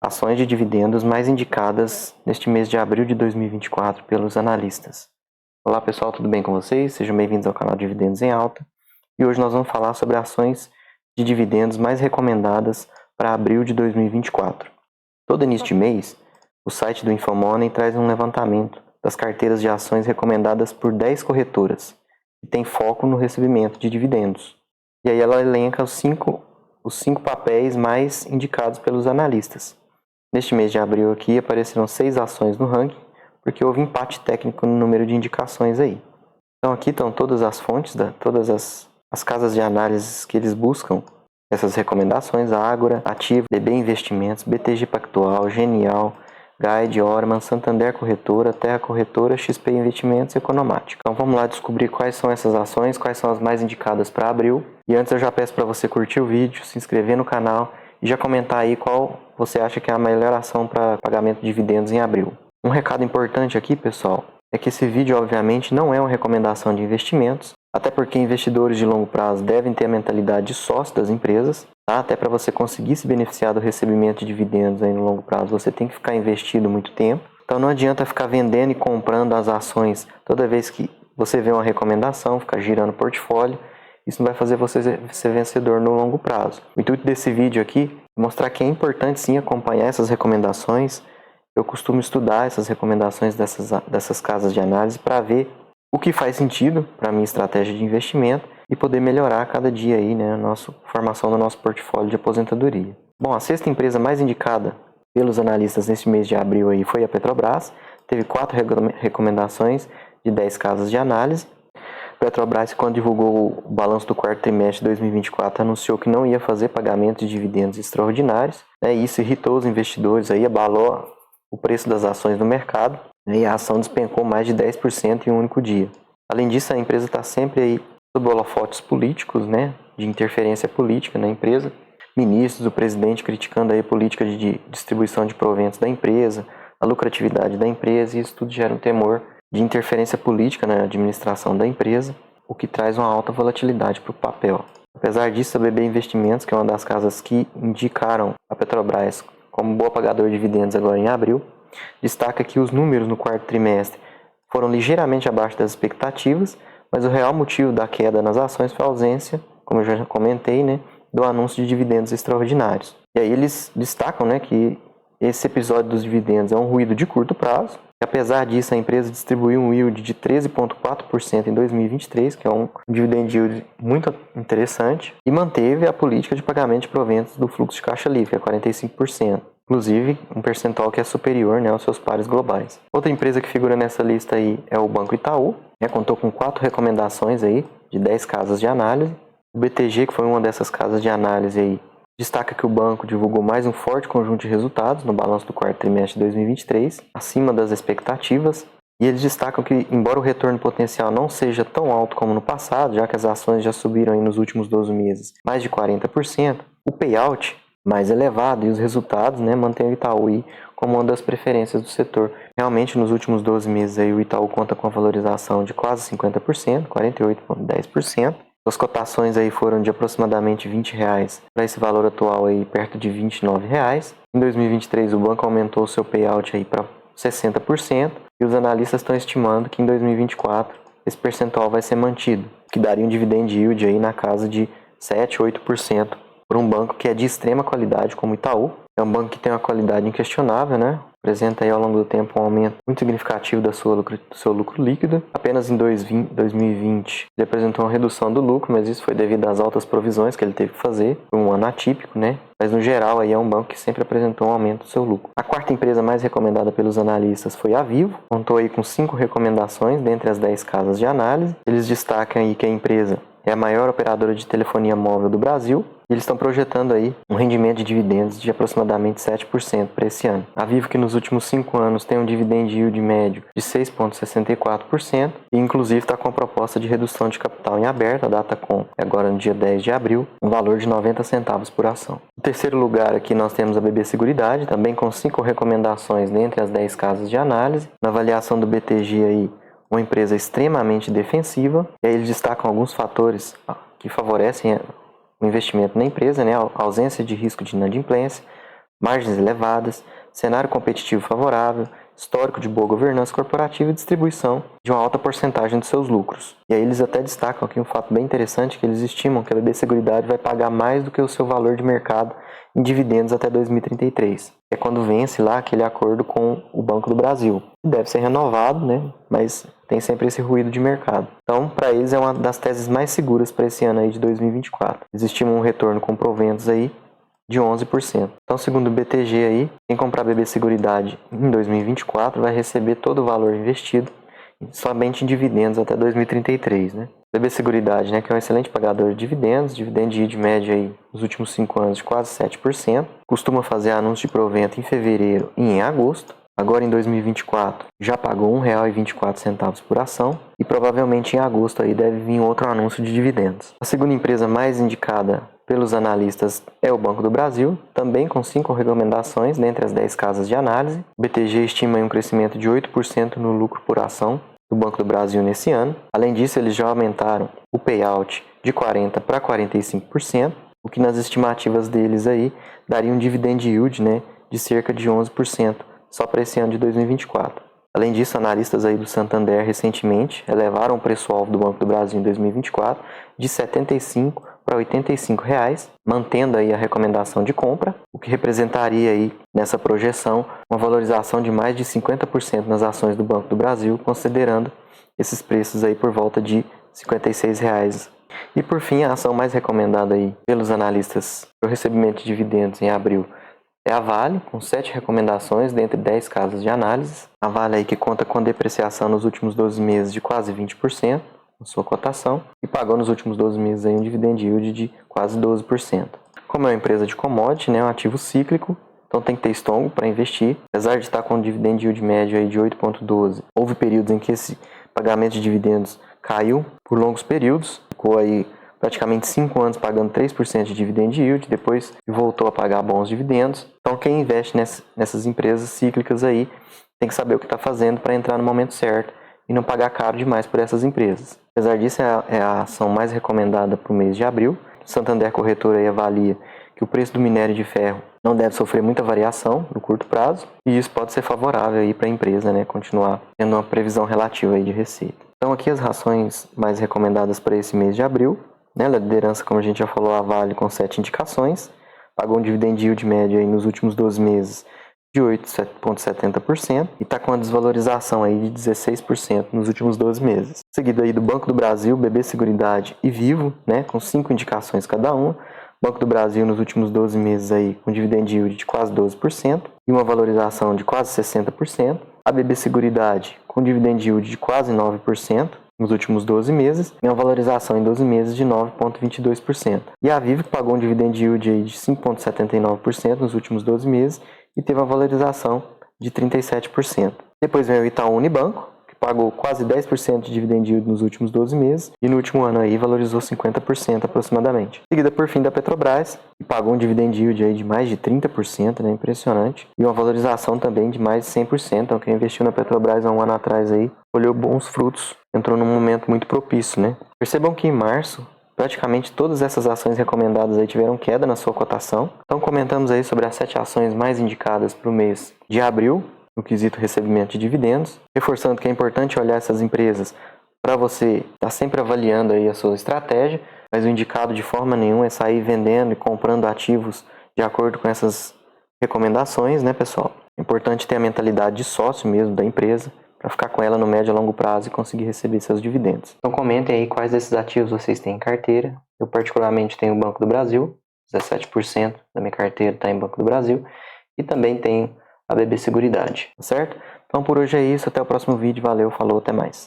ações de dividendos mais indicadas neste mês de abril de 2024 pelos analistas. Olá pessoal, tudo bem com vocês? Sejam bem-vindos ao canal Dividendos em Alta. E hoje nós vamos falar sobre ações de dividendos mais recomendadas para abril de 2024. Todo início de mês, o site do Infomoney traz um levantamento das carteiras de ações recomendadas por 10 corretoras, que tem foco no recebimento de dividendos. E aí ela elenca os cinco papéis mais indicados pelos analistas. Neste mês de abril aqui apareceram 6 ações no ranking, porque houve empate técnico no número de indicações aí. Então aqui estão todas as fontes, todas as casas de análise que eles buscam essas recomendações: Ágora, Ativa, DB Investimentos, BTG Pactual, Genial, Guide, Orman, Santander Corretora, Terra Corretora, XP Investimentos e Economática. Então vamos lá descobrir quais são essas ações, quais são as mais indicadas para abril. E antes eu já peço para você curtir o vídeo, se inscrever no canal e já comentar aí qual você acha que é a melhor ação para pagamento de dividendos em abril. Um recado importante aqui, pessoal, é que esse vídeo obviamente não é uma recomendação de investimentos, até porque investidores de longo prazo devem ter a mentalidade de sócio das empresas, tá? Até para você conseguir se beneficiar do recebimento de dividendos aí no longo prazo, você tem que ficar investido muito tempo. Então não adianta ficar vendendo e comprando as ações toda vez que você vê uma recomendação, ficar girando o portfólio. Isso não vai fazer você ser vencedor no longo prazo. O intuito desse vídeo aqui é mostrar que é importante sim acompanhar essas recomendações. Eu costumo estudar essas recomendações dessas casas de análise para ver o que faz sentido para a minha estratégia de investimento e poder melhorar a cada dia aí, né, a formação do nosso portfólio de aposentadoria. Bom, a sexta empresa mais indicada pelos analistas neste mês de abril aí foi a Petrobras. Teve 4 recomendações de 10 casas de análise. Petrobras, quando divulgou o balanço do quarto trimestre de 2024, anunciou que não ia fazer pagamento de dividendos extraordinários, né? Isso irritou os investidores, aí abalou o preço das ações no mercado, né? E a ação despencou mais de 10% em um único dia. Além disso, a empresa está sempre aí sob holofotes políticos, né? De interferência política na empresa. Ministros, o presidente criticando aí a política de distribuição de proventos da empresa, a lucratividade da empresa, e isso tudo gera um temor de interferência política na administração da empresa, o que traz uma alta volatilidade para o papel. Apesar disso, a BB Investimentos, que é uma das casas que indicaram a Petrobras como boa pagador de dividendos agora em abril, destaca que os números no quarto trimestre foram ligeiramente abaixo das expectativas, mas o real motivo da queda nas ações foi a ausência, como eu já comentei, né, do anúncio de dividendos extraordinários. E aí eles destacam, né, que esse episódio dos dividendos é um ruído de curto prazo. E apesar disso, a empresa distribuiu um yield de 13,4% em 2023, que é um dividend yield muito interessante, e manteve a política de pagamento de proventos do fluxo de caixa livre, que é 45%. Inclusive, um percentual que é superior, né, aos seus pares globais. Outra empresa que figura nessa lista aí é o Banco Itaú, né, contou com 4 recomendações aí de 10 casas de análise. O BTG, que foi uma dessas casas de análise aí, destaca que o banco divulgou mais um forte conjunto de resultados no balanço do quarto trimestre de 2023, acima das expectativas, e eles destacam que, embora o retorno potencial não seja tão alto como no passado, já que as ações já subiram aí nos últimos 12 meses mais de 40%, o payout mais elevado e os resultados, né, mantém o Itaú aí como uma das preferências do setor. Realmente, nos últimos 12 meses aí, o Itaú conta com a valorização de quase 50%, 48,10%. As cotações aí foram de aproximadamente R$20 para esse valor atual aí perto de R$29. Em 2023 o banco aumentou o seu payout aí para 60% e os analistas estão estimando que em 2024 esse percentual vai ser mantido, que daria um dividend yield aí na casa de 7, 8% por um banco que é de extrema qualidade como o Itaú. É um banco que tem uma qualidade inquestionável, né? Apresenta aí ao longo do tempo um aumento muito significativo do seu lucro líquido. Apenas em 2020 ele apresentou uma redução do lucro, mas isso foi devido às altas provisões que ele teve que fazer, por um ano atípico, né? Mas no geral aí é um banco que sempre apresentou um aumento do seu lucro. A quarta empresa mais recomendada pelos analistas foi a Vivo, contou aí com 5 recomendações dentre as 10 casas de análise. Eles destacam aí que a empresa é a maior operadora de telefonia móvel do Brasil. E eles estão projetando aí um rendimento de dividendos de aproximadamente 7% para esse ano. A Vivo, que nos últimos 5 anos tem um dividend yield médio de 6,64% e inclusive está com a proposta de redução de capital em aberto, a data com agora no dia 10 de abril, um valor de 90 centavos por ação. No terceiro lugar aqui nós temos a BB Seguridade, também com 5 recomendações dentre as 10 casas de análise. Na avaliação do BTG aí, uma empresa extremamente defensiva, e aí eles destacam alguns fatores que favorecem o investimento na empresa, né? A ausência de risco de inadimplência, margens elevadas, cenário competitivo favorável, histórico de boa governança corporativa e distribuição de uma alta porcentagem dos seus lucros. E aí eles até destacam aqui um fato bem interessante, que eles estimam que a BB Seguridade vai pagar mais do que o seu valor de mercado em dividendos até 2033. É quando vence lá aquele acordo com o Banco do Brasil. Deve ser renovado, né? Mas tem sempre esse ruído de mercado. Então, para eles é uma das teses mais seguras para esse ano aí de 2024. Eles estimam um retorno com proventos aí de 11%. Então, segundo o BTG aí, quem comprar BB Seguridade em 2024 vai receber todo o valor investido somente em dividendos até 2033, né? BB Seguridade, né, que é um excelente pagador de dividendos, dividend yield média aí nos últimos 5 anos de quase 7%, costuma fazer anúncio de provento em fevereiro e em agosto. Agora em 2024 já pagou R$ 1,24 por ação e provavelmente em agosto aí deve vir outro anúncio de dividendos. A segunda empresa mais indicada pelos analistas é o Banco do Brasil, também com 5 recomendações dentre as 10 casas de análise. O BTG estima um crescimento de 8% no lucro por ação do Banco do Brasil nesse ano. Além disso, eles já aumentaram o payout de 40% para 45%, o que nas estimativas deles aí daria um dividend yield, né, de cerca de 11% só para esse ano de 2024. Além disso, analistas aí do Santander recentemente elevaram o preço-alvo do Banco do Brasil em 2024 de R$ 75 para R$ 85, mantendo aí a recomendação de compra, o que representaria aí nessa projeção uma valorização de mais de 50% nas ações do Banco do Brasil, considerando esses preços aí por volta de R$ 56. E por fim, a ação mais recomendada aí pelos analistas para o recebimento de dividendos em abril é a Vale, com 7 recomendações dentre 10 casas de análise. A Vale aí que conta com depreciação nos últimos 12 meses de quase 20%, na sua cotação, e pagou nos últimos 12 meses aí um dividend yield de quase 12%. Como é uma empresa de commodity, né, um ativo cíclico, então tem que ter estômago para investir. Apesar de estar com um dividend yield médio aí de 8,12, houve períodos em que esse pagamento de dividendos caiu por longos períodos, ficou aí praticamente 5 anos pagando 3% de dividend yield, depois voltou a pagar bons dividendos. Então quem investe nessas empresas cíclicas aí tem que saber o que está fazendo para entrar no momento certo e não pagar caro demais por essas empresas. Apesar disso, é a ação mais recomendada para o mês de abril. O Santander Corretora aí avalia que o preço do minério de ferro não deve sofrer muita variação no curto prazo, e isso pode ser favorável aí para a empresa, né, continuar tendo uma previsão relativa aí de receita. Então aqui as ações mais recomendadas para esse mês de abril, né, a liderança, como a gente já falou, a Vale com 7 indicações, pagou um dividend yield médio aí nos últimos 12 meses de 8,70% e está com uma desvalorização aí de 16% nos últimos 12 meses. Seguido aí do Banco do Brasil, BB Seguridade e Vivo, né, com 5 indicações cada uma. Banco do Brasil nos últimos 12 meses aí com dividend yield de quase 12% e uma valorização de quase 60%. A BB Seguridade com dividend yield de quase 9% nos últimos 12 meses e uma valorização em 12 meses de 9,22%. E a Vivo pagou um dividend yield aí de 5,79% nos últimos 12 meses e teve uma valorização de 37%. Depois vem o Itaú Unibanco, que pagou quase 10% de dividend yield nos últimos 12 meses e no último ano aí valorizou 50% aproximadamente. Seguida por fim da Petrobras, que pagou um dividend yield aí de mais de 30%, né, impressionante, e uma valorização também de mais de 100%. Então quem investiu na Petrobras há um ano atrás aí colheu bons frutos, entrou num momento muito propício, né? Percebam que em março praticamente todas essas ações recomendadas aí tiveram queda na sua cotação. Então comentamos aí sobre as 7 ações mais indicadas para o mês de abril, no quesito recebimento de dividendos, reforçando que é importante olhar essas empresas para você estar sempre avaliando aí a sua estratégia, mas o indicado de forma nenhuma é sair vendendo e comprando ativos de acordo com essas recomendações, né, pessoal? É importante ter a mentalidade de sócio mesmo da empresa, para ficar com ela no médio e longo prazo e conseguir receber seus dividendos. Então comentem aí quais desses ativos vocês têm em carteira. Eu particularmente tenho o Banco do Brasil, 17% da minha carteira está em Banco do Brasil, e também tenho a BB Seguridade, tá certo? Então por hoje é isso, até o próximo vídeo, valeu, falou, até mais.